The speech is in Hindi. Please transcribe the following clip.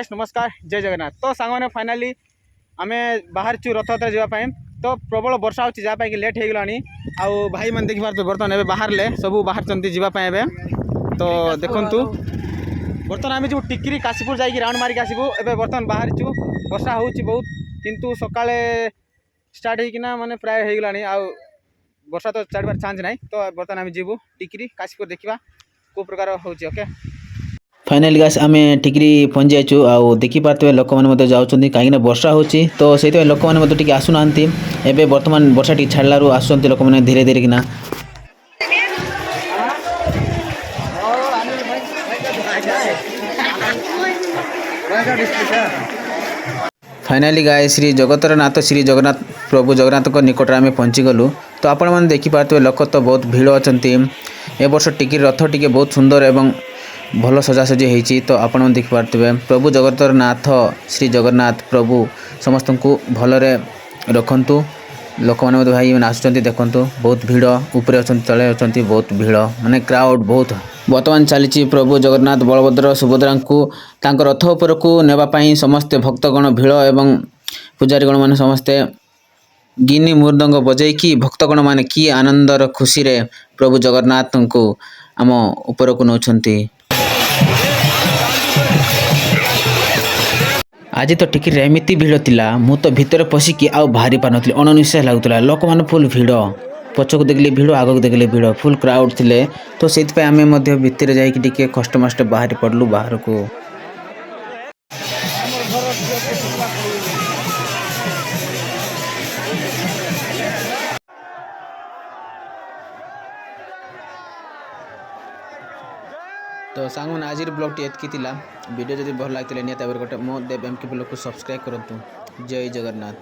गाइस नमस्कार जय जगन्नाथ। तो सांग मैंने फाइनाली आम बाहर रथयात्रा जावाई तो प्रबल वर्षा होपाई कि लेट हो गलानी आउ भाई मैंने देखी पार्थ बर्तमान एवं बाहर सब बाहर जावाई तो देखु बर्तमान आम जो टिकरी काशीपुर जाकि राउंड मारिक आसबू ए बर्तमान बाहर वर्षा हो बहुत किंतु सका स्टार्ट होना माने प्राय हो गलानी आउ वर्षा तो छाड़बार चान्स ना तो बर्तमान आम जीवु टिकरी काशीपुर देखा को प्रकार होची ओके। फाइनाली गाइस आम टिकरी पहुंची जाइछु आउ देखि पार्थे लोक मैंने जाऊँगी कहीं वर्षा होची तो से लोक मैंने आसुना एवं बर्तमान वर्षा टी छाड़ू आसुँच लोक मैंने धीरे धीरे किना फाइनाली गाय श्री जगतर नाथ श्री जगन्नाथ प्रभु जगन्नाथ निकट आम पहुँची गलु तो आपण मैंने देखिपे लोक तो बहुत भिड़ अच्छा ए वर्ष टिकी रथ टी बहुत सुंदर एवं भल सजासजी होती तो आपण देखिपे प्रभु जगतर नाथ श्री जगन्नाथ प्रभु समस्त को भलरे रखु लोक मैंने भाई मैंने आसुँच देखु बहुत भिड़ उपरे अच्छा तले अच्छा बहुत भिड़ माने क्राउड बहुत बर्तमान चली प्रभु जगन्नाथ बलभद्र सुभद्रा को रथ उपरकू नेबापाई समस्ते भक्तगण भिड़ एवं पूजारीगण मैंने समस्ते गिनी मृदंग बजेकी भक्तगण माने कि आनंदर खुशी रे प्रभु जगन्नाथ को आम उपरकू नौछंती। आज तो टिकट एमती भिड़ थिला मु तो भितर पशिकी आउ बाहरी पार नी अणनिश्वास लगुला लोक मैंने फुल भिड़ पछक देखले भिड़ आगक देखले भिड़ फुल क्राउड थिले तो से आम भितर जाकि कष्ट मष्ट बाहरी पड़लु बाहर को। तो सांग मैंने आज ब्लॉग टी एतकी वीडियो जब भल लगी निहत गोटे मो देव एम के ब्लॉग को सब्सक्राइब करूँ। जय जगन्नाथ।